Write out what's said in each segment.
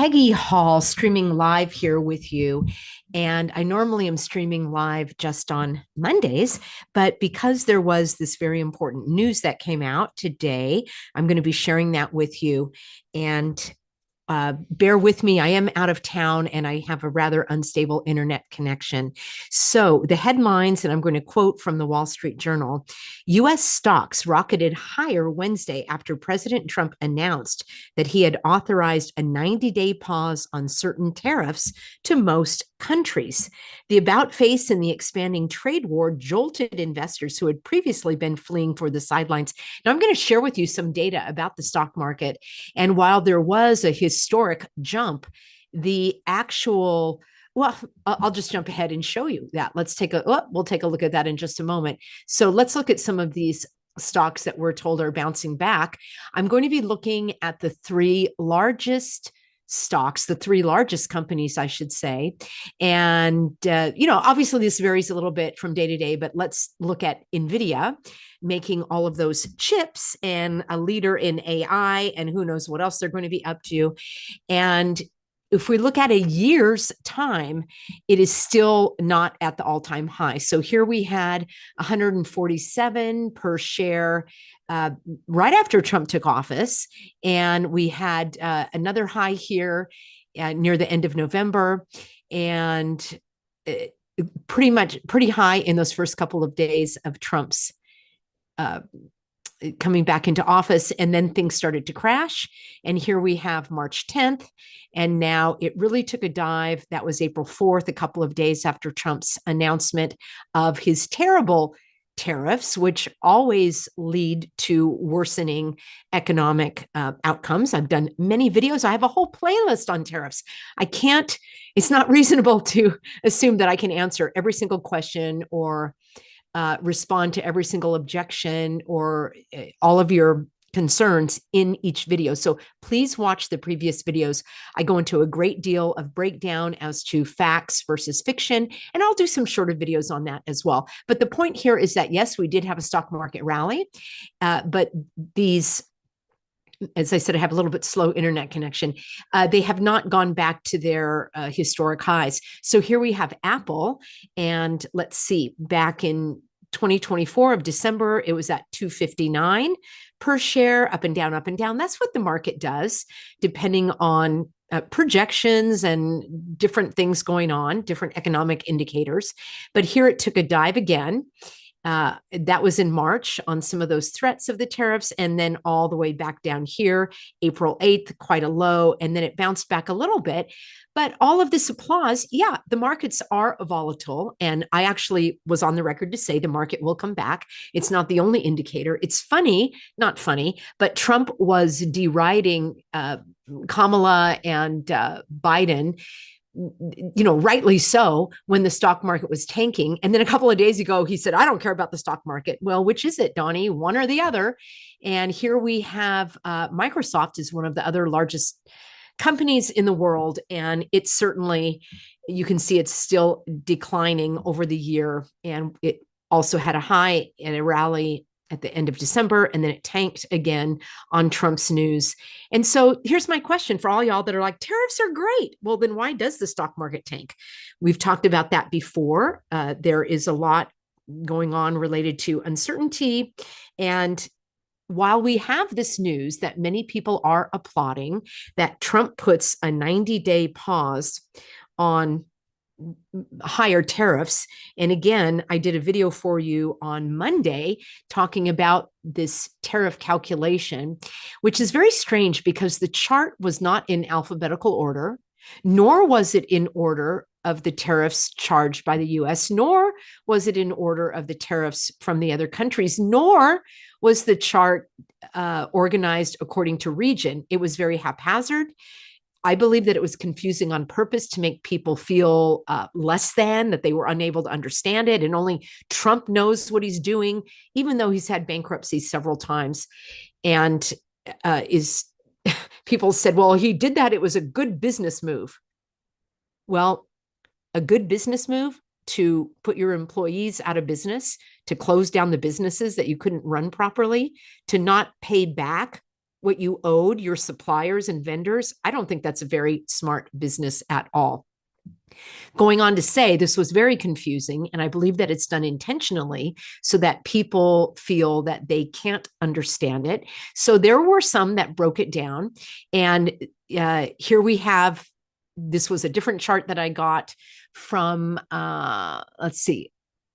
Peggy Hall streaming live here with you. And I normally am streaming live just on Mondays, but because there was this very important news that came out today, I'm going to be sharing that with you. And bear with me. I am out of town and I have a rather unstable internet connection. So, the headlines, and I'm going to quote from the Wall Street Journal: US stocks rocketed higher Wednesday after President Trump announced that he had authorized a 90-day pause on certain tariffs to most countries. The about face in the expanding trade war jolted investors who had previously been fleeing for the sidelines. Now, I'm going to share with you some data about the stock market. And while there was a historic jump, the actual well, I'll just jump ahead and show you that. We'll take a look at that in just a moment. So let's look at some of these stocks that we're told are bouncing back. I'm going to be looking at the three largest stocks, the three largest companies, I should say. And, obviously this varies a little bit from day to day, but let's look at NVIDIA making all of those chips and a leader in AI, and who knows what else they're going to be up to. And if we look at a year's time, it is still not at the all-time high. So here we had 147 per share right after Trump took office. And we had another high here near the end of November. And pretty high in those first couple of days of Trump's coming back into office, and then things started to crash. And here we have March 10th, and now it really took a dive. That was April 4th, a couple of days after Trump's announcement of his terrible tariffs, which always lead to worsening economic outcomes. I've done many videos. I have a whole playlist on tariffs. It's not reasonable to assume that I can answer every single question or respond to every single objection or all of your concerns in each video. So please watch the previous videos. I go into a great deal of breakdown as to facts versus fiction, and I'll do some shorter videos on that as well. But the point here is that, yes, we did have a stock market rally, but these, as I said, I have a little bit slow internet connection. They have not gone back to their historic highs. So here we have Apple, and let's see, back in 2024 of December, it was at 259 per share, up and down, up and down. That's what the market does, depending on projections and different things going on, different economic indicators. But here it took a dive again. That was in March on some of those threats of the tariffs, and then all the way back down here, April 8th, quite a low, and then it bounced back a little bit. But all of this applause, yeah, the markets are volatile. And I actually was on the record to say the market will come back. It's not the only indicator. It's funny, not funny, but Trump was deriding Kamala and Biden, rightly so, when the stock market was tanking. And then a couple of days ago, he said, I don't care about the stock market. Well, which is it, Donnie? One or the other. And here we have Microsoft is one of the other largest companies in the world. And it's certainly, you can see it's still declining over the year. And it also had a high and a rally at the end of December, and then it tanked again on Trump's news. And so here's my question for all y'all that are like, tariffs are great. Well, then why does the stock market tank? We've talked about that before. There is a lot going on related to uncertainty. And while we have this news that many people are applauding, that Trump puts a 90-day pause on higher tariffs. And again, I did a video for you on Monday talking about this tariff calculation, which is very strange because the chart was not in alphabetical order, nor was it in order of the tariffs charged by the US, nor was it in order of the tariffs from the other countries, nor was the chart organized according to region. It was very haphazard. I believe that it was confusing on purpose to make people feel less than, that they were unable to understand it. And only Trump knows what he's doing, even though he's had bankruptcy several times. And people said, well, he did that. It was a good business move. Well, a good business move to put your employees out of business, to close down the businesses that you couldn't run properly, to not pay back what you owed your suppliers and vendors, I don't think that's a very smart business at all. Going on to say this was very confusing, and I believe that it's done intentionally so that people feel that they can't understand it. So there were some that broke it down, and here we have, this was a different chart that I got from, let's see,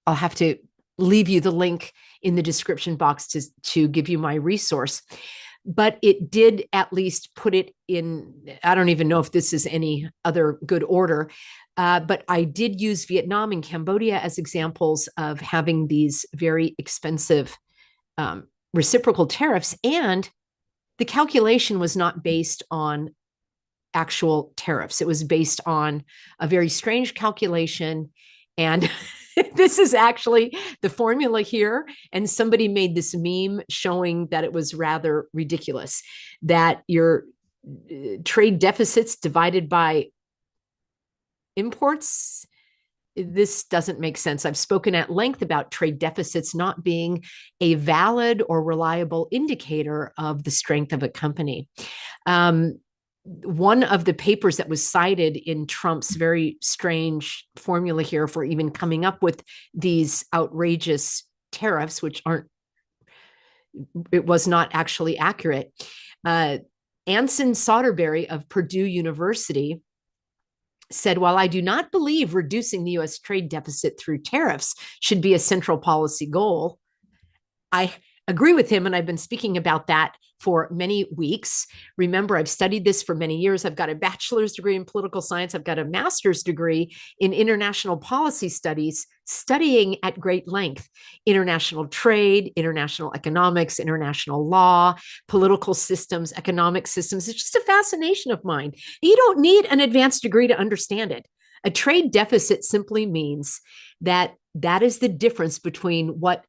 I'll have to leave you the link in the description box to give you my resource. But it did at least put it in, I don't even know if this is any other good order, but I did use Vietnam and Cambodia as examples of having these very expensive reciprocal tariffs. And the calculation was not based on actual tariffs. It was based on a very strange calculation. And this is actually the formula here. And somebody made this meme showing that it was rather ridiculous, that your trade deficits divided by imports, this doesn't make sense. I've spoken at length about trade deficits not being a valid or reliable indicator of the strength of a company. One of the papers that was cited in Trump's very strange formula here for even coming up with these outrageous tariffs, which aren't, it was not actually accurate. Anson Soderberry of Purdue University said, while I do not believe reducing the U.S. trade deficit through tariffs should be a central policy goal, I agree with him, and I've been speaking about that for many weeks. Remember, I've studied this for many years. I've got a bachelor's degree in political science. I've got a master's degree in international policy studies, studying at great length international trade, international economics, international law, political systems, economic systems. It's just a fascination of mine. You don't need an advanced degree to understand it. A trade deficit simply means that is the difference between what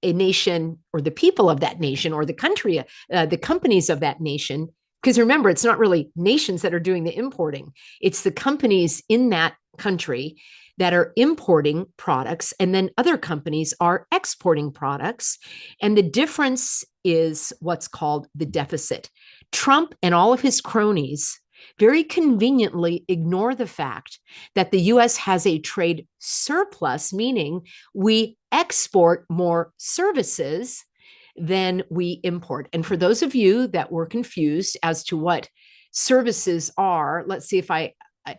a nation or the people of that nation or the country, the companies of that nation, because remember, it's not really nations that are doing the importing. It's the companies in that country that are importing products, and then other companies are exporting products. And the difference is what's called the deficit. Trump and all of his cronies very conveniently ignore the fact that the US has a trade surplus, meaning we export more services than we import. And for those of you that were confused as to what services are, let's see if I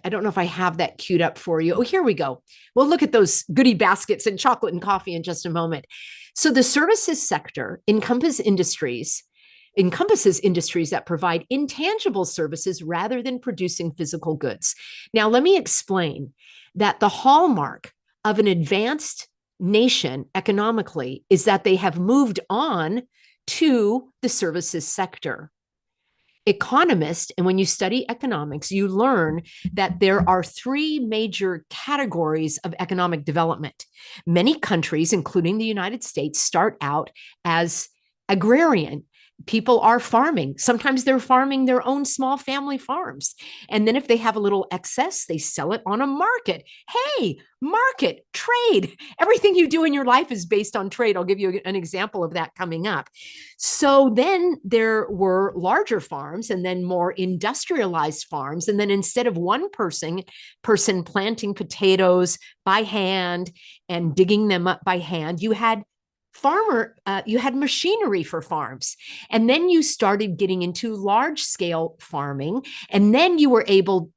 don't know if I have that queued up for you. Oh, here we go. We'll look at those goodie baskets and chocolate and coffee in just a moment. So the services sector encompasses industries that provide intangible services rather than producing physical goods. Now, let me explain that the hallmark of an advanced nation economically is that they have moved on to the services sector. Economists, and when you study economics, you learn that there are three major categories of economic development. Many countries, including the United States, start out as agrarian. People are farming. Sometimes they're farming their own small family farms. And then if they have a little excess, they sell it on a market. Hey, market, trade. Everything you do in your life is based on trade. I'll give you an example of that coming up. So then there were larger farms and then more industrialized farms. And then instead of one person planting potatoes by hand and digging them up by hand, you had machinery for farms. And then you started getting into large scale farming. And then you were able,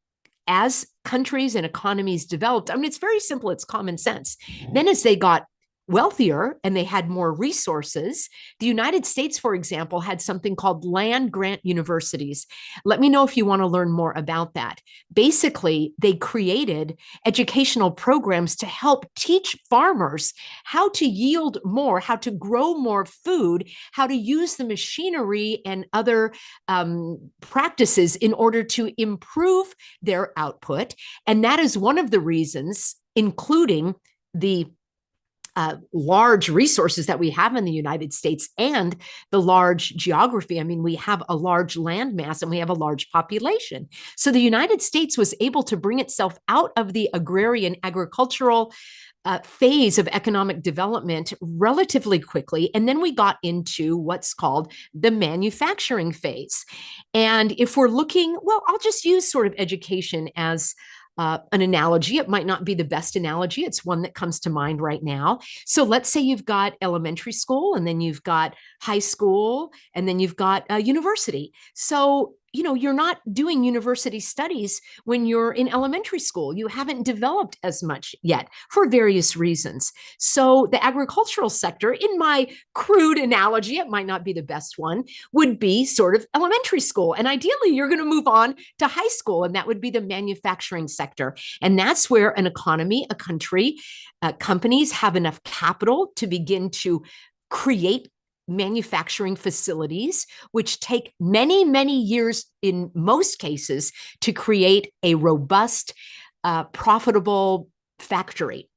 as countries and economies developed, I mean, it's very simple. It's common sense. Then as they got wealthier and they had more resources, the United States, for example, had something called land grant universities. Let me know if you want to learn more about that. Basically, they created educational programs to help teach farmers how to yield more, how to grow more food, how to use the machinery and other practices in order to improve their output. And that is one of the reasons, including the large resources that we have in the United States and the large geography. I mean, we have a large land mass and we have a large population. So the United States was able to bring itself out of the agrarian agricultural phase of economic development relatively quickly. And then we got into what's called the manufacturing phase. And if we're looking, well, I'll just use sort of education as an analogy. It might not be the best analogy. It's one that comes to mind right now. So let's say you've got elementary school, and then you've got high school, and then you've got university. So you're not doing university studies when you're in elementary school. You haven't developed as much yet for various reasons. So the agricultural sector, in my crude analogy, it might not be the best one, would be sort of elementary school. And ideally, you're going to move on to high school, and that would be the manufacturing sector. And that's where an economy, a country, companies have enough capital to begin to create manufacturing facilities, which take many, many years in most cases to create a robust, profitable factory.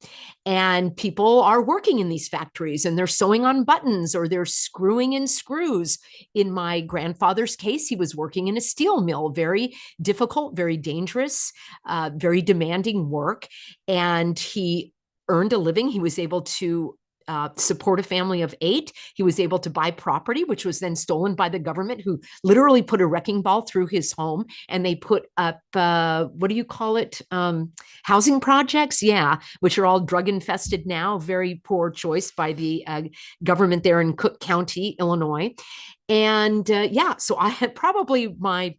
And people are working in these factories, and they're sewing on buttons, or they're screwing in screws. In my grandfather's case, he was working in a steel mill, very difficult, very dangerous, very demanding work. And he earned a living. He was able to support a family of 8. He was able to buy property, which was then stolen by the government, who literally put a wrecking ball through his home, and they put up, what do you call it? Housing projects, yeah, which are all drug infested now. Very poor choice by the government there in Cook County, Illinois. And so I had probably my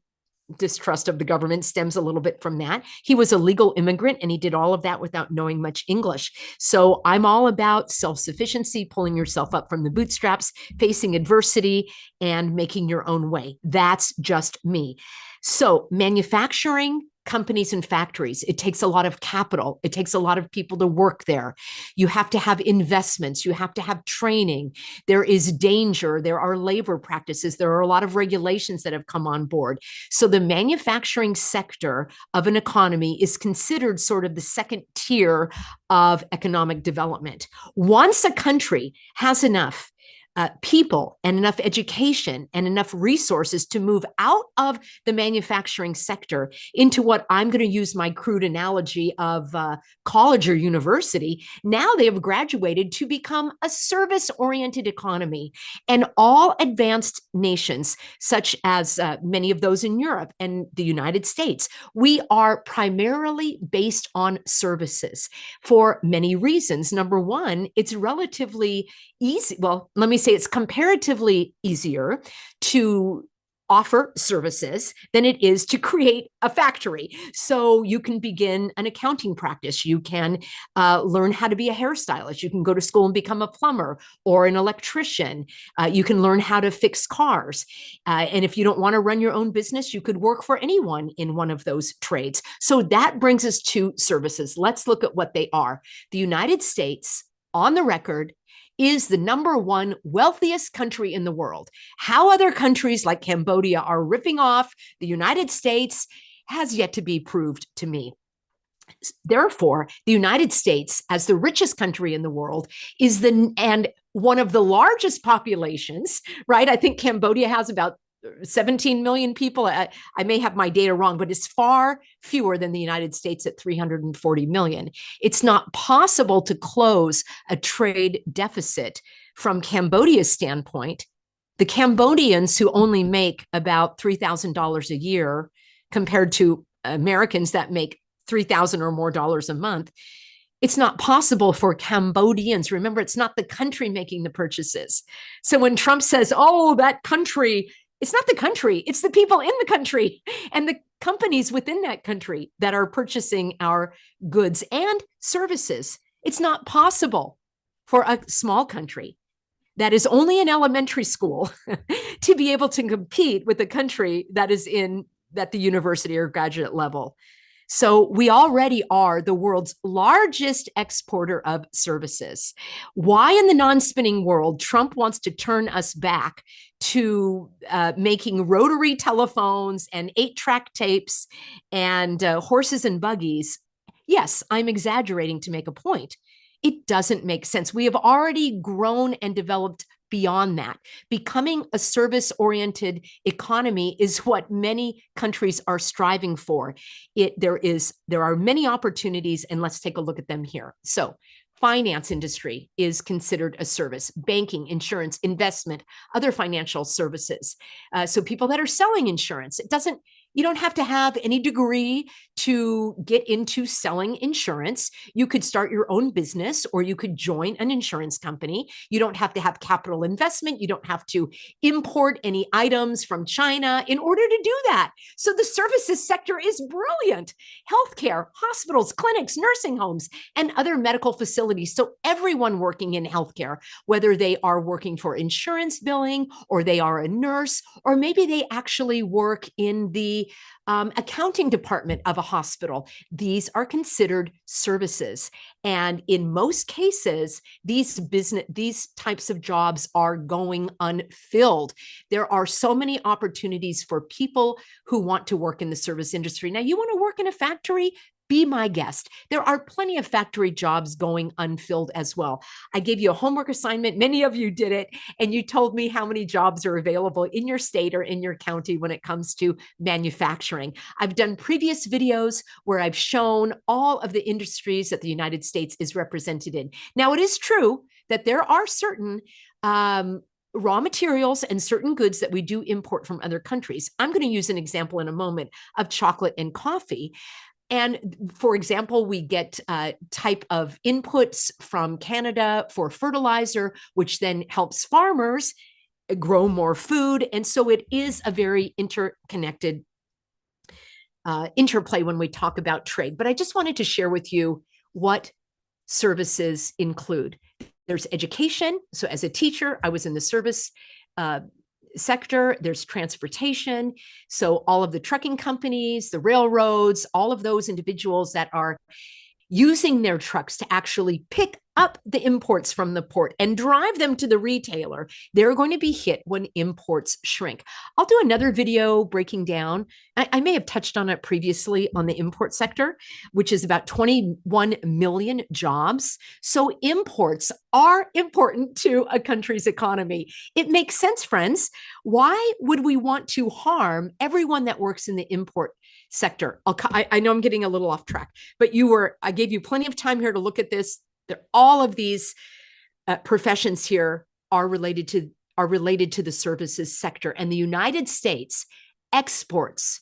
distrust of the government stems a little bit from that. He was a legal immigrant, and he did all of that without knowing much English. So I'm all about self-sufficiency, pulling yourself up from the bootstraps, facing adversity, and making your own way. That's just me. So manufacturing, companies and factories, it takes a lot of capital. It takes a lot of people to work there. You have to have investments. You have to have training. There is danger. There are labor practices. There are a lot of regulations that have come on board. So the manufacturing sector of an economy is considered sort of the second tier of economic development. Once a country has enough people and enough education and enough resources to move out of the manufacturing sector into what I'm going to use my crude analogy of college or university. Now they have graduated to become a service-oriented economy. And all advanced nations, such as many of those in Europe and the United States, we are primarily based on services for many reasons. Number one, it's relatively easy. Well, let me say it's comparatively easier to offer services than it is to create a factory. So you can begin an accounting practice. You can learn how to be a hairstylist. You can go to school and become a plumber or an electrician. You can learn how to fix cars. And if you don't want to run your own business, you could work for anyone in one of those trades. So that brings us to services. Let's look at what they are. The United States, on the record, is the number one wealthiest country in the world. How other countries like Cambodia are ripping off the United States has yet to be proved to me. Therefore, the United States, as the richest country in the world, is and one of the largest populations, right? I think Cambodia has about 17 million people. I may have my data wrong, but it's far fewer than the United States at 340 million. It's not possible to close a trade deficit from Cambodia's standpoint. The Cambodians, who only make about $3,000 a year compared to Americans that make $3,000 or more a month, it's not possible for Cambodians. Remember, it's not the country making the purchases. So when Trump says, oh, that country, it's not the country, it's the people in the country and the companies within that country that are purchasing our goods and services. It's not possible for a small country that is only in elementary school to be able to compete with a country that is at the university or graduate level. So we already are the world's largest exporter of services. Why in the non-spinning world Trump wants to turn us back to making rotary telephones and 8-track tapes and horses and buggies? Yes, I'm exaggerating to make a point. It doesn't make sense. We have already grown and developed beyond that. Becoming a service-oriented economy is what many countries are striving for. There are many opportunities, and let's take a look at them here. So finance industry is considered a service, banking, insurance, investment, other financial services. So people that are selling insurance, you don't have to have any degree to get into selling insurance. You could start your own business or you could join an insurance company. You don't have to have capital investment. You don't have to import any items from China in order to do that. So the services sector is brilliant. Healthcare, hospitals, clinics, nursing homes, and other medical facilities. So everyone working in healthcare, whether they are working for insurance billing or they are a nurse, or maybe they actually work in the accounting department of a hospital. These are considered services. And in most cases, these types of jobs are going unfilled. There are so many opportunities for people who want to work in the service industry. Now, you want to work in a factory? Be my guest. There are plenty of factory jobs going unfilled as well. I gave you a homework assignment. Many of you did it, and you told me how many jobs are available in your state or in your county when it comes to manufacturing. I've done previous videos where I've shown all of the industries that the United States is represented in. Now, it is true that there are certain raw materials and certain goods that we do import from other countries. I'm going to use an example in a moment of chocolate and coffee. And for example, we get type of inputs from Canada for fertilizer, which then helps farmers grow more food. And so it is a very interconnected interplay when we talk about trade. But I just wanted to share with you what services include. There's education. So as a teacher, I was in the service sector. There's transportation. So all of the trucking companies, the railroads, all of those individuals that are using their trucks to actually pick up the imports from the port and drive them to the retailer, they're going to be hit when imports shrink. I'll do another video breaking down. I may have touched on it previously on the import sector, which is about 21 million jobs. So imports are important to a country's economy. It makes sense, friends. Why would we want to harm everyone that works in the import sector? I know I'm getting a little off track, but I gave you plenty of time here to look at this. All of these professions here are related to the services sector, and the United States exports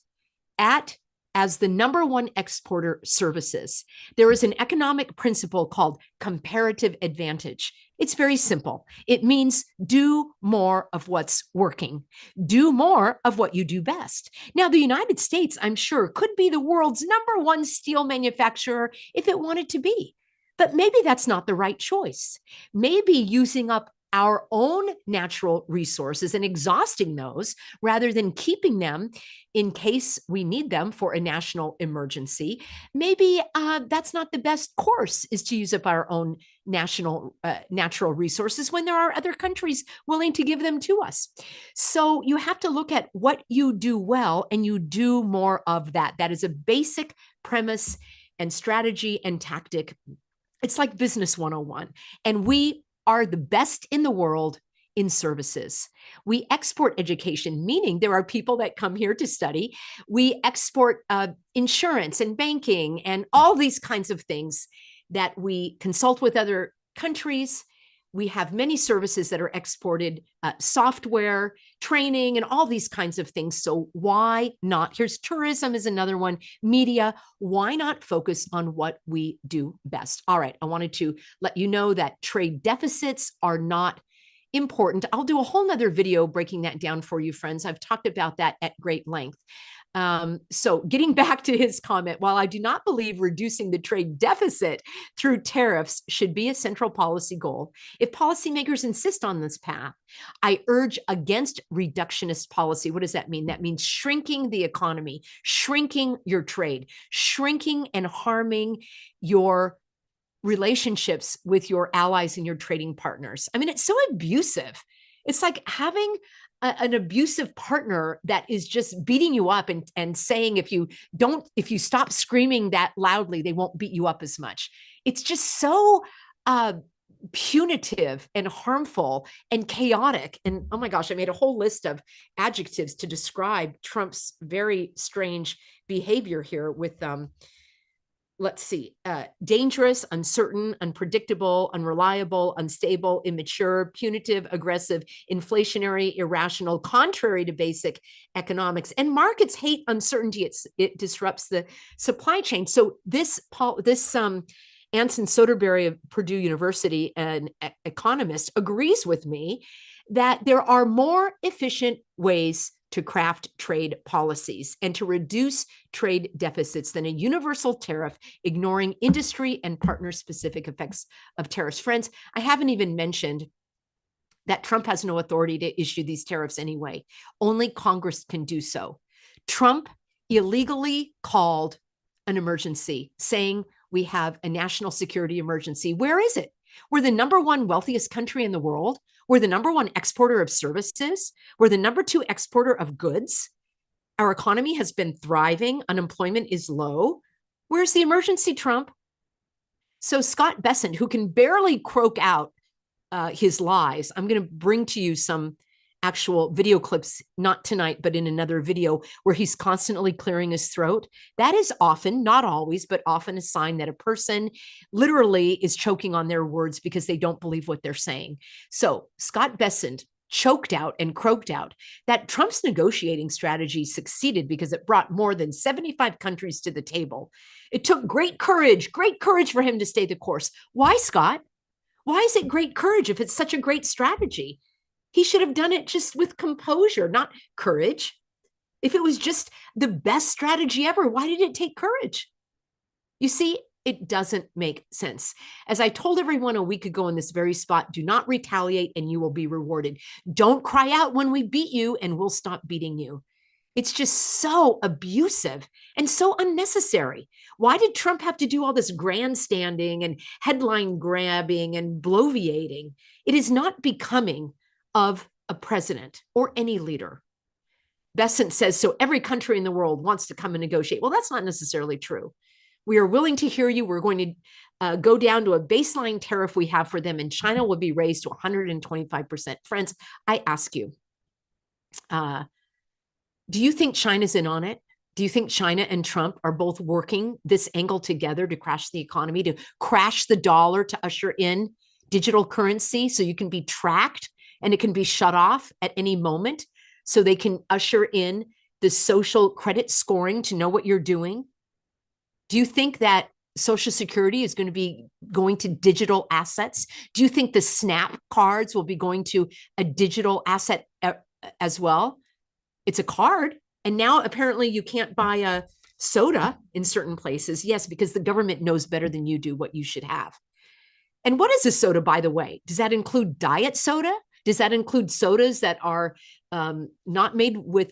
as the number one exporter services. There is an economic principle called comparative advantage. It's very simple. It means do more of what's working. Do more of what you do best. Now, the United States, I'm sure, could be the world's number one steel manufacturer if it wanted to be. But maybe that's not the right choice. Maybe using up our own natural resources and exhausting those rather than keeping them in case we need them for a national emergency. Maybe that's not the best course, is to use up our own natural resources when there are other countries willing to give them to us. So you have to look at what you do well and you do more of that. That is a basic premise and strategy and tactic. It's like business 101. And we are the best in the world in services. We export education, meaning there are people that come here to study. We export insurance and banking and all these kinds of things that we consult with other countries. We have many services that are exported, software, training, and all these kinds of things. So why not? Here's tourism is another one, media. Why not focus on what we do best? All right, I wanted to let you know that trade deficits are not important. I'll do a whole nother video breaking that down for you, friends. I've talked about that at great length. So getting back to his comment, while I do not believe reducing the trade deficit through tariffs should be a central policy goal, if policymakers insist on this path, I urge against reductionist policy. What does that mean? That means shrinking the economy, shrinking your trade, shrinking and harming your relationships with your allies and your trading partners. I mean, it's so abusive. It's like having an abusive partner that is just beating you up and saying if you stop screaming that loudly, they won't beat you up as much. It's just so punitive and harmful and chaotic. And oh my gosh, I made a whole list of adjectives to describe Trump's very strange behavior here with let's see, dangerous, uncertain, unpredictable, unreliable, unstable, immature, punitive, aggressive, inflationary, irrational, contrary to basic economics. And markets hate uncertainty. It disrupts the supply chain. So this Anson Soderberry of Purdue University, an economist, agrees with me that there are more efficient ways to craft trade policies and to reduce trade deficits than a universal tariff, ignoring industry and partner-specific effects of tariffs. Friends, I haven't even mentioned that Trump has no authority to issue these tariffs anyway. Only Congress can do so. Trump illegally called an emergency, saying we have a national security emergency. Where is it? We're the #1 wealthiest country in the world. We're the #1 exporter of services. We're the #2 exporter of goods. Our economy has been thriving. Unemployment is low. Where's the emergency, Trump? So Scott Bessent, who can barely croak out his lies, I'm going to bring to you some actual video clips, not tonight, but in another video, where he's constantly clearing his throat. That is often, not always, but often a sign that a person literally is choking on their words because they don't believe what they're saying. So Scott Bessent choked out and croaked out that Trump's negotiating strategy succeeded because it brought more than 75 countries to the table. It took great courage for him to stay the course. Why, Scott? Why is it great courage if it's such a great strategy? He should have done it just with composure, not courage. If it was just the best strategy ever, why did it take courage? You see, it doesn't make sense. As I told everyone a week ago in this very spot, do not retaliate and you will be rewarded. Don't cry out when we beat you and we'll stop beating you. It's just so abusive and so unnecessary. Why did Trump have to do all this grandstanding and headline grabbing and bloviating? It is not becoming of a president or any leader. Bessent says, so every country in the world wants to come and negotiate. Well, that's not necessarily true. We are willing to hear you. We're going to go down to a baseline tariff we have for them, and China will be raised to 125%. Friends, I ask you, do you think China's in on it? Do you think China and Trump are both working this angle together to crash the economy, to crash the dollar, to usher in digital currency so you can be tracked and it can be shut off at any moment, so they can usher in the social credit scoring to know what you're doing? Do you think that Social Security is going to be going to digital assets? Do you think the SNAP cards will be going to a digital asset as well? It's a card. And now apparently you can't buy a soda in certain places. Yes, because the government knows better than you do what you should have. And what is a soda, by the way? Does that include diet soda? Does that include sodas that are not made with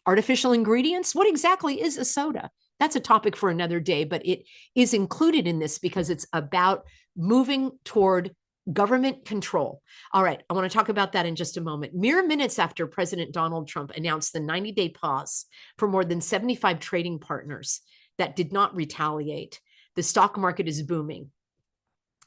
artificial ingredients? What exactly is a soda? That's a topic for another day, but it is included in this because it's about moving toward government control. All right, I want to talk about that in just a moment. Mere minutes after President Donald Trump announced the 90-day pause for more than 75 trading partners that did not retaliate, the stock market is booming.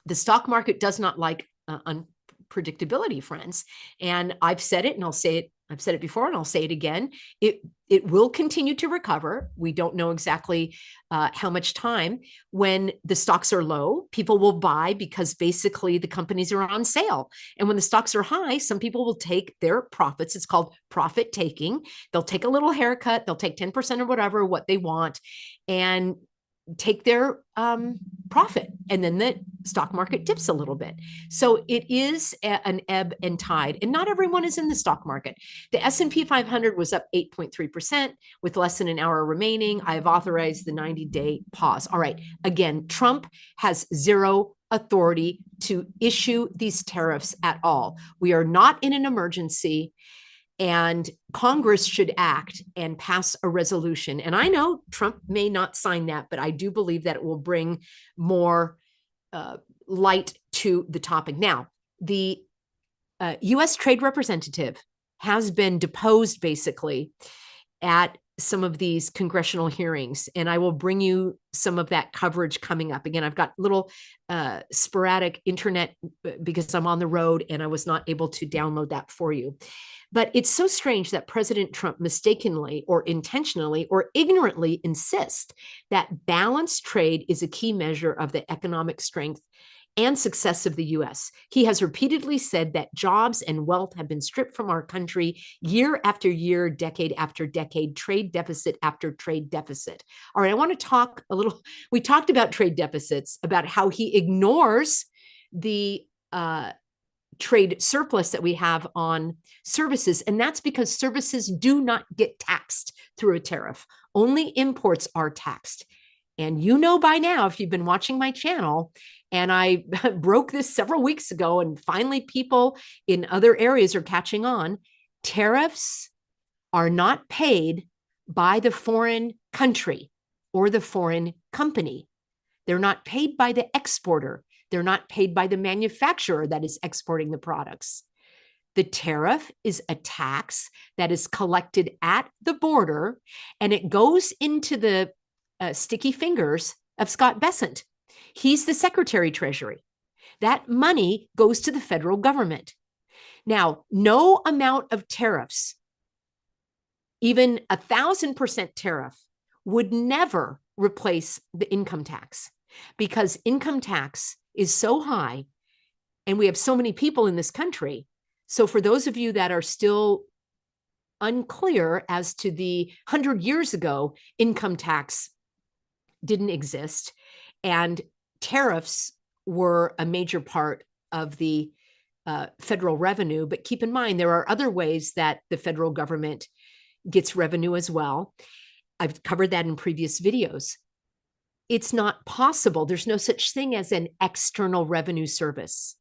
The stock market does not like unpredictability, friends. And I've said it and I'll say it. I've said it before and I'll say it again. It will continue to recover. We don't know exactly how much time. When the stocks are low, people will buy because basically the companies are on sale. And when the stocks are high, some people will take their profits. It's called profit taking. They'll take a little haircut. They'll take 10% or whatever, what they want, and take their profit, and then the stock market dips a little bit. So it is an ebb and tide, and not everyone is in the stock market. The S&P 500 was up 8.3% with less than an hour remaining. I have authorized the 90-day pause. All right, again, Trump has zero authority to issue these tariffs at all. We are not in an emergency, and Congress should act and pass a resolution. And I know Trump may not sign that, but I do believe that it will bring more light to the topic. Now, the U.S. Trade Representative has been deposed basically at some of these congressional hearings, and I will bring you some of that coverage coming up. Again, I've got little sporadic internet because I'm on the road and I was not able to download that for you. But it's so strange that President Trump mistakenly or intentionally or ignorantly insists that balanced trade is a key measure of the economic strength and success of the US. He has repeatedly said that jobs and wealth have been stripped from our country year after year, decade after decade, trade deficit after trade deficit. All right, I want to talk a little. We talked about trade deficits, about how he ignores the trade surplus that we have on services. And that's because services do not get taxed through a tariff. Only imports are taxed. And you know by now, if you've been watching my channel, and I broke this several weeks ago, and finally people in other areas are catching on, tariffs are not paid by the foreign country or the foreign company. They're not paid by the exporter. They're not paid by the manufacturer that is exporting the products. The tariff is a tax that is collected at the border, and it goes into the sticky fingers of Scott Bessent. He's the Secretary Treasury. That money goes to the federal government. Now, no amount of tariffs, even 1,000% tariff, would never replace the income tax, because income tax is so high and we have so many people in this country. So for those of you that are still unclear as to the 100 years ago, income tax didn't exist, and tariffs were a major part of the federal revenue. But keep in mind, there are other ways that the federal government gets revenue as well. I've covered that in previous videos. It's not possible. There's no such thing as an external revenue service.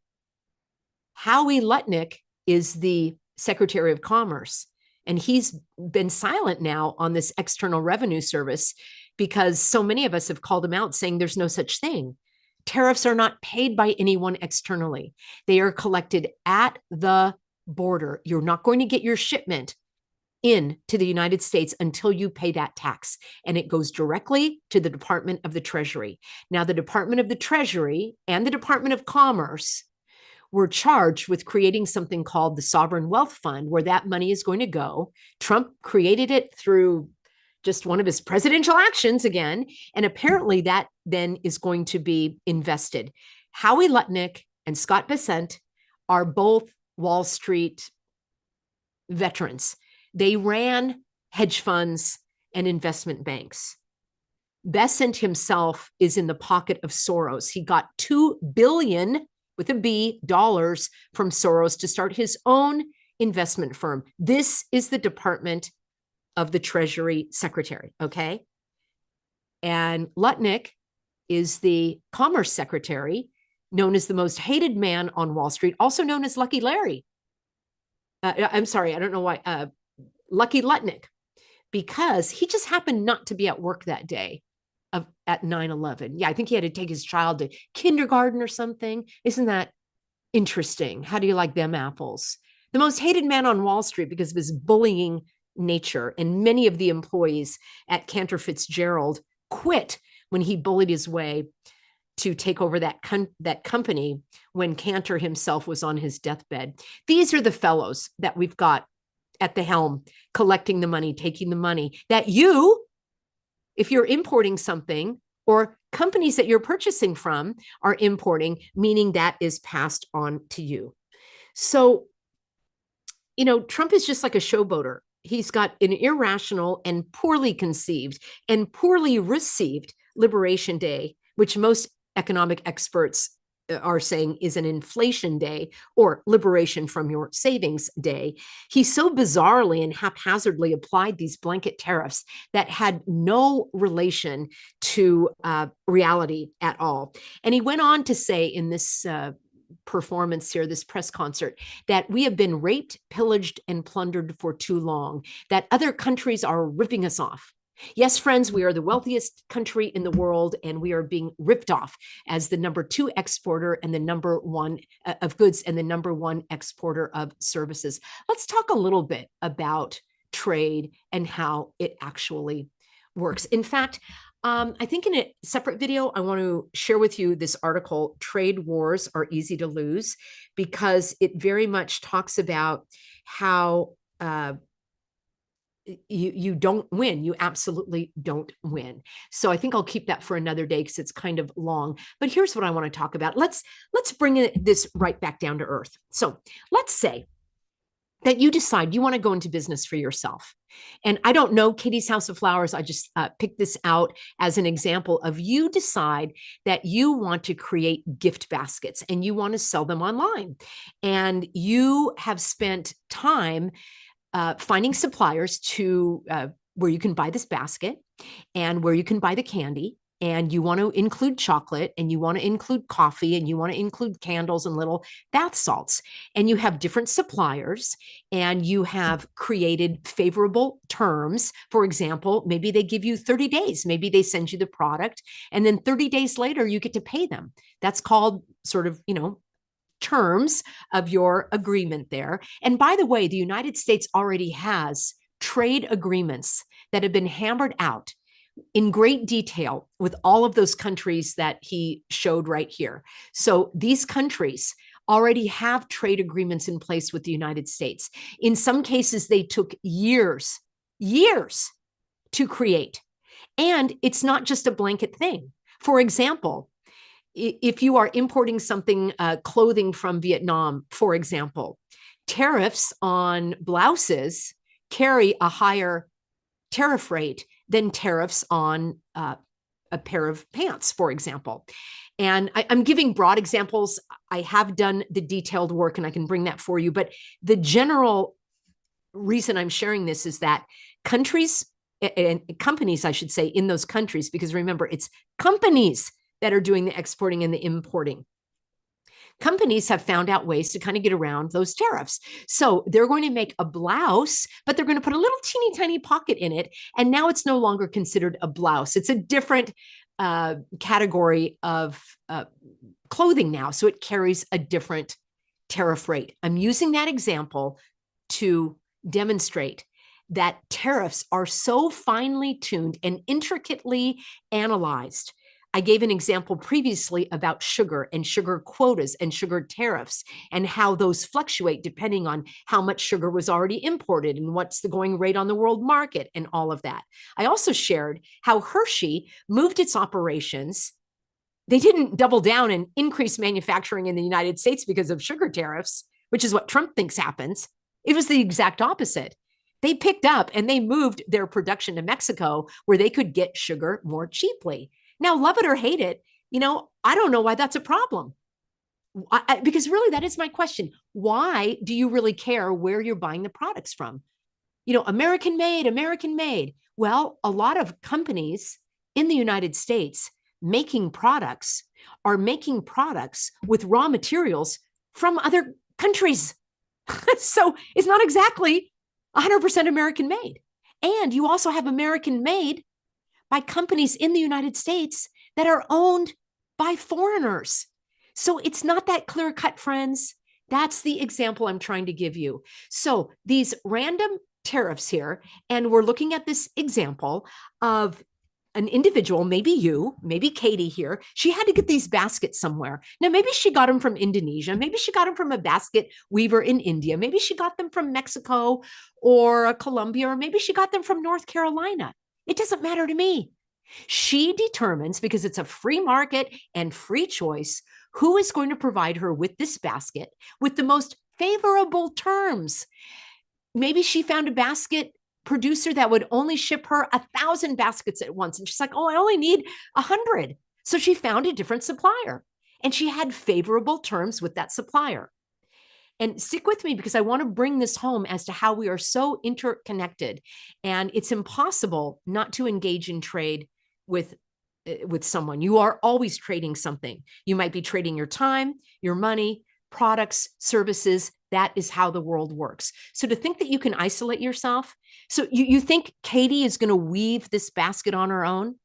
Howie Lutnick is the Secretary of Commerce, and he's been silent now on this external revenue service because so many of us have called him out saying there's no such thing. Tariffs are not paid by anyone externally. They are collected at the border. You're not going to get your shipment into the United States until you pay that tax, and it goes directly to the Department of the Treasury. Now, the Department of the Treasury and the Department of Commerce were charged with creating something called the Sovereign Wealth Fund, where that money is going to go. Trump created it through just one of his presidential actions again, and apparently that then is going to be invested. Howie Lutnick and Scott Bessent are both Wall Street veterans. They ran hedge funds and investment banks. Bessent himself is in the pocket of Soros. He got $2 billion with a B dollars from Soros to start his own investment firm. This is the Department of the Treasury Secretary, okay? And Lutnick is the Commerce Secretary, known as the most hated man on Wall Street, also known as Lucky Larry. I'm sorry, I don't know why. Lucky Lutnick, because he just happened not to be at work that day at 9/11. Yeah, I think he had to take his child to kindergarten or something. Isn't that interesting? How do you like them apples? The most hated man on Wall Street because of his bullying nature. And many of the employees at Cantor Fitzgerald quit when he bullied his way to take over that company when Cantor himself was on his deathbed. These are the fellows that we've got at the helm, collecting the money, taking the money that you, if you're importing something, or companies that you're purchasing from are importing, meaning that is passed on to you. So, you know, Trump is just like a showboater. He's got an irrational and poorly conceived and poorly received Liberation Day, which most economic experts are saying is an inflation day or liberation from your savings day. He so bizarrely and haphazardly applied these blanket tariffs that had no relation to reality at all. And he went on to say in this performance here, this press concert, that we have been raped, pillaged, and plundered for too long, that other countries are ripping us off. Yes, friends, we are the wealthiest country in the world, and we are being ripped off as the #2 exporter and the #1 of goods and the #1 exporter of services. Let's talk a little bit about trade and how it actually works. In fact, I think in a separate video, I want to share with you this article, Trade Wars Are Easy to Lose, because it very much talks about how you don't win. You absolutely don't win. So I think I'll keep that for another day because it's kind of long. But here's what I want to talk about. Let's bring this right back down to earth. So let's say that you decide you want to go into business for yourself. And I don't know Katie's House of Flowers. I just picked this out as an example of you decide that you want to create gift baskets and you want to sell them online. And you have spent time finding suppliers to where you can buy this basket and where you can buy the candy. And you want to include chocolate and you want to include coffee and you want to include candles and little bath salts. And you have different suppliers and you have created favorable terms. For example, maybe they give you 30 days. Maybe they send you the product and then 30 days later you get to pay them. That's called sort of, terms of your agreement there. And by the way, the United States already has trade agreements that have been hammered out in great detail with all of those countries that he showed right here. So these countries already have trade agreements in place with the United States. In some cases, they took years to create. And it's not just a blanket thing. For example, if you are importing something, clothing from Vietnam, for example, tariffs on blouses carry a higher tariff rate than tariffs on a pair of pants, for example. And I'm giving broad examples. I have done the detailed work and I can bring that for you. But the general reason I'm sharing this is that countries and companies, I should say, in those countries, because remember, it's companies that are doing the exporting and the importing. Companies have found out ways to kind of get around those tariffs. So they're going to make a blouse, but they're going to put a little teeny tiny pocket in it. And now it's no longer considered a blouse. It's a different category of clothing now. So it carries a different tariff rate. I'm using that example to demonstrate that tariffs are so finely tuned and intricately analyzed. I gave an example previously about sugar and sugar quotas and sugar tariffs and how those fluctuate depending on how much sugar was already imported and what's the going rate on the world market and all of that. I also shared how Hershey moved its operations. They didn't double down and increase manufacturing in the United States because of sugar tariffs, which is what Trump thinks happens. It was the exact opposite. They picked up and they moved their production to Mexico where they could get sugar more cheaply. Now, love it or hate it, I don't know why that's a problem. Because really, that is my question. Why do you really care where you're buying the products from? American made, American made. Well, a lot of companies in the United States making products are making products with raw materials from other countries. So it's not exactly 100% American made. And you also have American made by companies in the United States that are owned by foreigners. So it's not that clear cut, friends. That's the example I'm trying to give you. So these random tariffs here, and we're looking at this example of an individual, maybe you, maybe Katie here, she had to get these baskets somewhere. Now, maybe she got them from Indonesia. Maybe she got them from a basket weaver in India. Maybe she got them from Mexico or Colombia, or maybe she got them from North Carolina. It doesn't matter to me. She determines, because it's a free market and free choice, who is going to provide her with this basket with the most favorable terms. Maybe she found a basket producer that would only ship her 1,000 baskets at once. And she's like, oh, I only need 100. So she found a different supplier and she had favorable terms with that supplier. And stick with me because I want to bring this home as to how we are so interconnected. And it's impossible not to engage in trade with someone. You are always trading something. You might be trading your time, your money, products, services. That is how the world works. So to think that you can isolate yourself, so you think Katie is going to weave this basket on her own?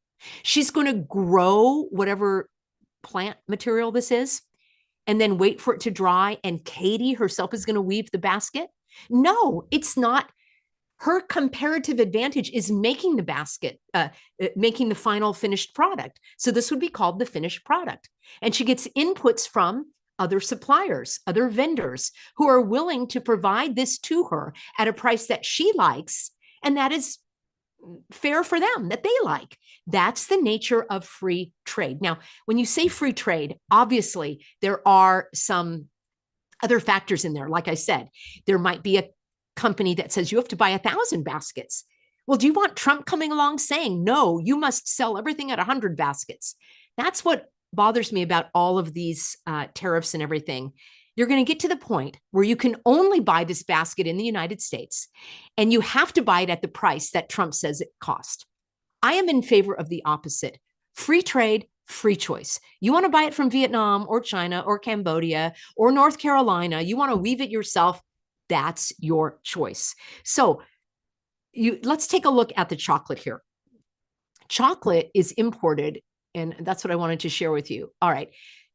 She's going to grow whatever plant material this is and then wait for it to dry and Katie herself is going to weave the basket? No, it's not Her comparative advantage is making the basket, making the final finished product. So this would be called the finished product. And she gets inputs from other suppliers, other vendors who are willing to provide this to her at a price that she likes, and that is fair for them, that they like. That's the nature of free trade. Now, when you say free trade, obviously there are some other factors in there. Like I said, there might be a company that says you have to buy 1,000 baskets. Well, do you want Trump coming along saying, no, you must sell everything at 100 baskets? That's what bothers me about all of these tariffs and everything. You're going to get to the point where you can only buy this basket in the United States, and you have to buy it at the price that Trump says it cost. I am in favor of the opposite. Free trade, free choice. You want to buy it from Vietnam or China or Cambodia or North Carolina, you want to weave it yourself, that's your choice. So let's take a look at the chocolate here. Chocolate is imported, and that's what I wanted to share with you. All right.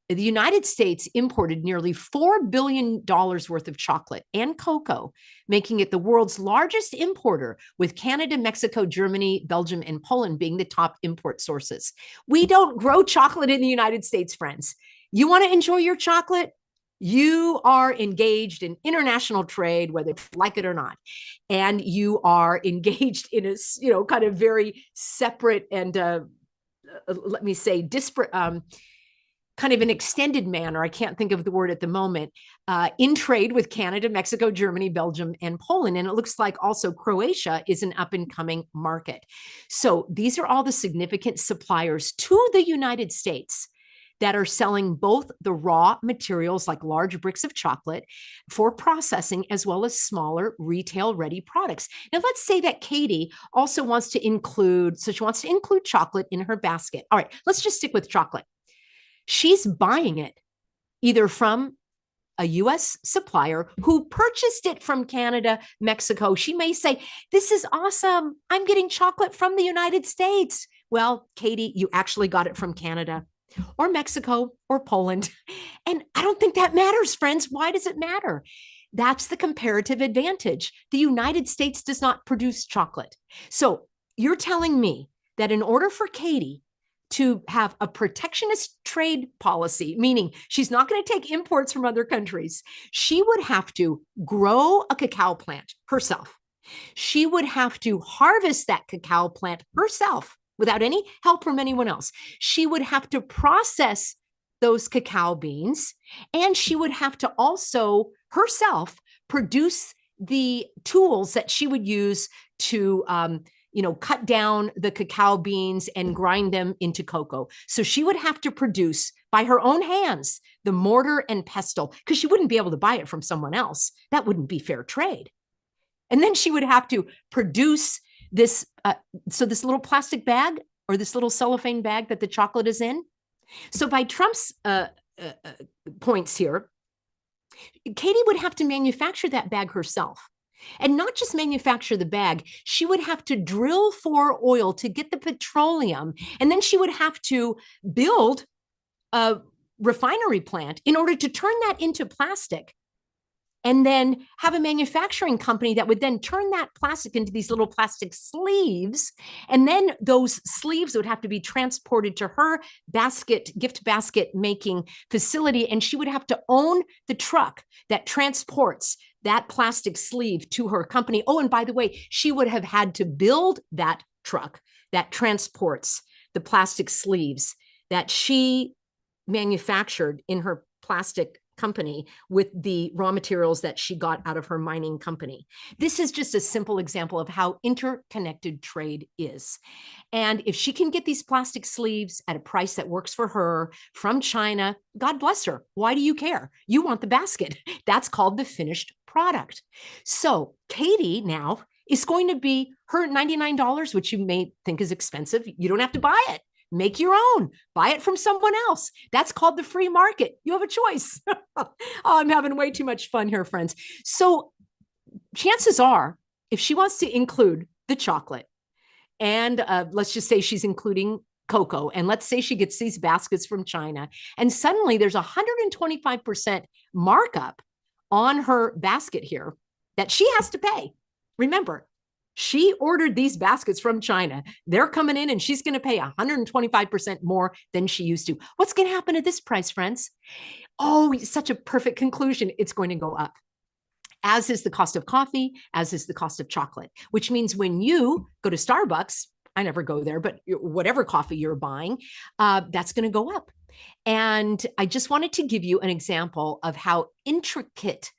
The United States imported nearly $4 billion worth of chocolate and cocoa, making it the world's largest importer, with Canada, Mexico, Germany, Belgium, and Poland being the top import sources. We don't grow chocolate in the United States, friends. You want to enjoy your chocolate? You are engaged in international trade, whether you like it or not. And you are engaged in a, kind of very separate and, let me say, disparate, kind of an extended manner, I can't think of the word at the moment, in trade with Canada, Mexico, Germany, Belgium, and Poland. And it looks like also Croatia is an up-and-coming market. So these are all the significant suppliers to the United States that are selling both the raw materials, like large bricks of chocolate, for processing, as well as smaller retail-ready products. Now, let's say that Katie also wants to include, so she wants to include chocolate in her basket. All right, let's just stick with chocolate. She's buying it either from a US supplier who purchased it from Canada, Mexico. She may say, this is awesome. I'm getting chocolate from the United States. Well, Katie, you actually got it from Canada or Mexico or Poland. And I don't think that matters, friends. Why does it matter? That's the comparative advantage. The United States does not produce chocolate. So you're telling me that in order for Katie to have a protectionist trade policy, meaning she's not going to take imports from other countries, she would have to grow a cacao plant herself. She would have to harvest that cacao plant herself without any help from anyone else. She would have to process those cacao beans, and she would have to also herself produce the tools that she would use to cut down the cacao beans and grind them into cocoa. So she would have to produce by her own hands the mortar and pestle, because she wouldn't be able to buy it from someone else. That wouldn't be fair trade. And then she would have to produce this, so this little plastic bag or this little cellophane bag that the chocolate is in. So by Trump's points here, Katie would have to manufacture that bag herself. And not just manufacture the bag, she would have to drill for oil to get the petroleum. And then she would have to build a refinery plant in order to turn that into plastic. And then have a manufacturing company that would then turn that plastic into these little plastic sleeves. And then those sleeves would have to be transported to her gift basket making facility. And she would have to own the truck that transports that plastic sleeve to her company. Oh, and by the way, she would have had to build that truck that transports the plastic sleeves that she manufactured in her plastic company with the raw materials that she got out of her mining company. This is just a simple example of how interconnected trade is. And if she can get these plastic sleeves at a price that works for her from China, God bless her. Why do you care? You want the basket. That's called the finished product. So Katie now is going to be her $99, which you may think is expensive. You don't have to buy it. Make your own, buy it from someone else. That's called the free market. You have a choice. Oh, I'm having way too much fun here, friends. So chances are, if she wants to include the chocolate, and let's just say she's including cocoa, and let's say she gets these baskets from China, and suddenly there's 125% markup on her basket here that she has to pay. Remember, She ordered these baskets from China. They're coming in and she's going to pay 125% more than she used to. What's going to happen at this price, friends? Oh, such a perfect conclusion. It's going to go up, as is the cost of coffee, as is the cost of chocolate, which means when you go to Starbucks, I never go there, but whatever coffee you're buying, that's going to go up. And I just wanted to give you an example of how intricate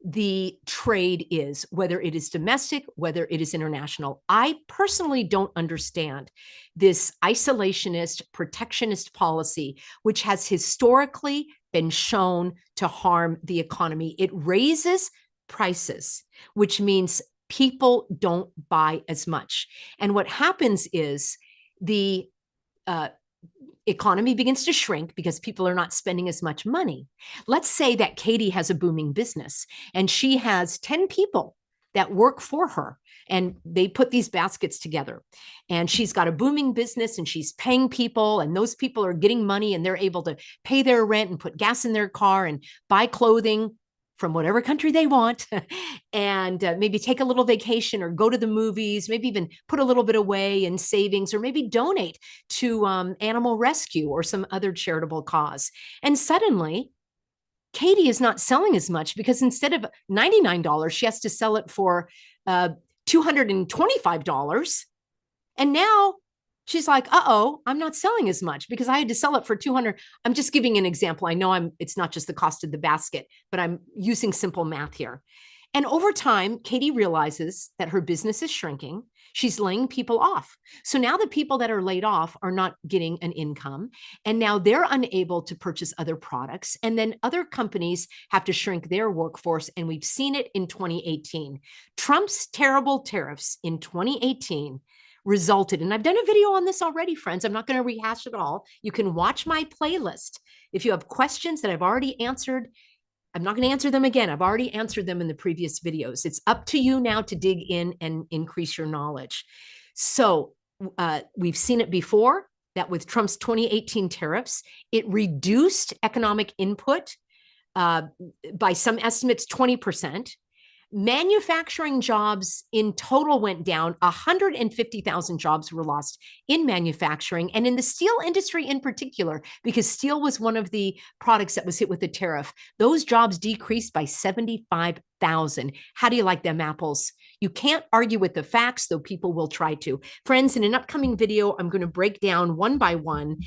the trade is, whether it is domestic, whether it is international. I personally don't understand this isolationist, protectionist policy, which has historically been shown to harm the economy. It raises prices, which means people don't buy as much. And what happens is the economy begins to shrink because people are not spending as much money. Let's say that Katie has a booming business and she has 10 people that work for her and they put these baskets together, and she's got a booming business and she's paying people, and those people are getting money and they're able to pay their rent and put gas in their car and buy clothing from whatever country they want, and maybe take a little vacation or go to the movies, maybe even put a little bit away in savings, or maybe donate to animal rescue or some other charitable cause. And suddenly, Katie is not selling as much because instead of $99, she has to sell it for $225. And now she's like, uh-oh, I'm not selling as much because I had to sell it for 200. I'm just giving an example. I know it's not just the cost of the basket, but I'm using simple math here. And over time, Katie realizes that her business is shrinking. She's laying people off. So now the people that are laid off are not getting an income. And now they're unable to purchase other products. And then other companies have to shrink their workforce. And we've seen it in 2018. Trump's terrible tariffs in 2018 resulted, and I've done a video on this already, friends. I'm not going to rehash it all. You can watch my playlist. If you have questions that I've already answered, I'm not going to answer them again. I've already answered them in the previous videos. It's up to you now to dig in and increase your knowledge. So we've seen it before that with Trump's 2018 tariffs, it reduced economic input by some estimates 20%. Manufacturing jobs in total went down. 150,000 jobs were lost in manufacturing and in the steel industry in particular, because steel was one of the products that was hit with the tariff. Those jobs decreased by 75,000. How do you like them apples? You can't argue with the facts, though people will try to. Friends, in an upcoming video, I'm going to break down one by one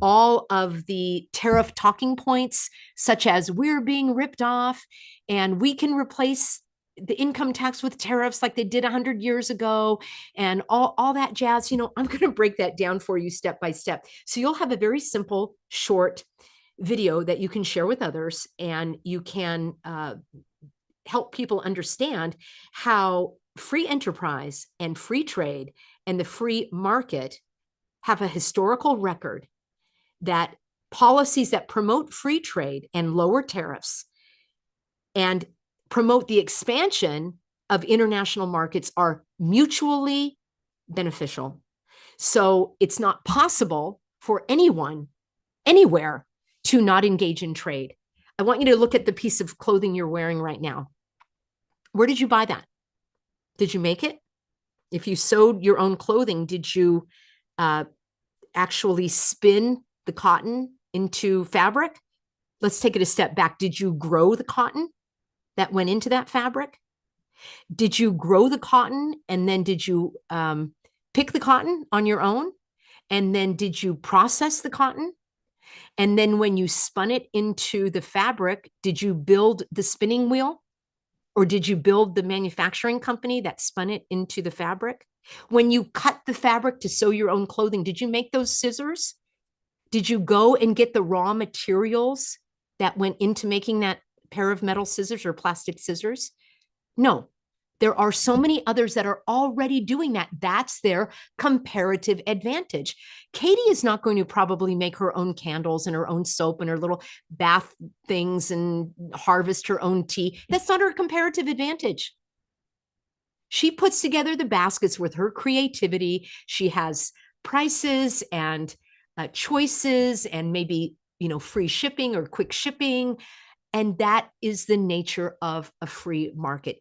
all of the tariff talking points, such as we're being ripped off and we can replace the income tax with tariffs like they did 100 years ago, and all that jazz. I'm going to break that down for you step by step. So you'll have a very simple, short video that you can share with others, and you can help people understand how free enterprise and free trade and the free market have a historical record, that policies that promote free trade and lower tariffs and promote the expansion of international markets are mutually beneficial. So it's not possible for anyone, anywhere, to not engage in trade. I want you to look at the piece of clothing you're wearing right now. Where did you buy that? Did you make it? If you sewed your own clothing, did you actually spin the cotton into fabric? Let's take it a step back. Did you grow the cotton that went into that fabric? Did you grow the cotton and then did you pick the cotton on your own? And then did you process the cotton? And then when you spun it into the fabric, did you build the spinning wheel? Or did you build the manufacturing company that spun it into the fabric? When you cut the fabric to sew your own clothing, did you make those scissors? Did you go and get the raw materials that went into making that pair of metal scissors or plastic scissors? No. There are so many others that are already doing that. That's their comparative advantage. Katie is not going to probably make her own candles and her own soap and her little bath things and harvest her own tea. That's not her comparative advantage. She puts together the baskets with her creativity. She has prices and choices and maybe, free shipping or quick shipping. And that is the nature of a free market.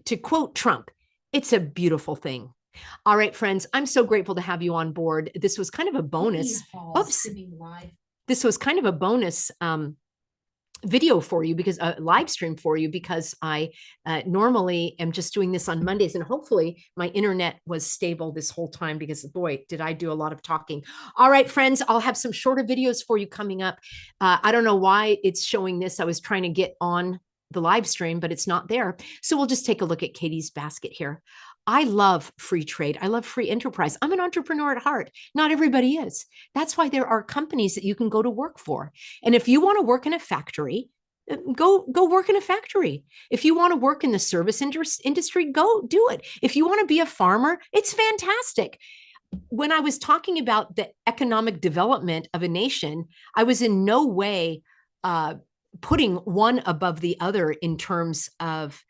To quote Trump, It's a beautiful thing. All right, friends, I'm so grateful to have you on board. This was kind of a bonus. Oops. This was kind of a bonus video for you, because a live stream for you, because I normally am just doing this on Mondays, and hopefully my internet was stable this whole time, because boy, did I do a lot of talking. All right, friends, I'll have some shorter videos for you coming up. I don't know why it's showing this. I was trying to get on the live stream, but it's not there. So we'll just take a look at Katie's basket here. I love free trade. I love free enterprise. I'm an entrepreneur at heart. Not everybody is. That's why there are companies that you can go to work for. And if you want to work in a factory, go work in a factory. If you want to work in the service industry, go do it. If you want to be a farmer, it's fantastic. When I was talking about the economic development of a nation, I was in no way putting one above the other in terms of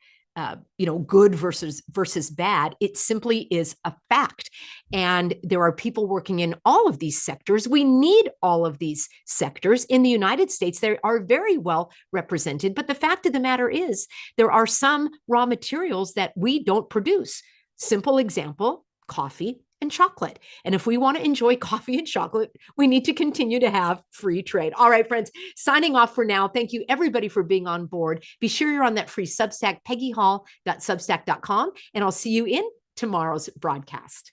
good versus bad. It simply is a fact. And there are people working in all of these sectors. We need all of these sectors. In the United States, they are very well represented. But the fact of the matter is, there are some raw materials that we don't produce. Simple example, coffee and chocolate. And if we want to enjoy coffee and chocolate, we need to continue to have free trade. All right, friends, signing off for now. Thank you, everybody, for being on board. Be sure you're on that free Substack, peggyhall.substack.com, and I'll see you in tomorrow's broadcast.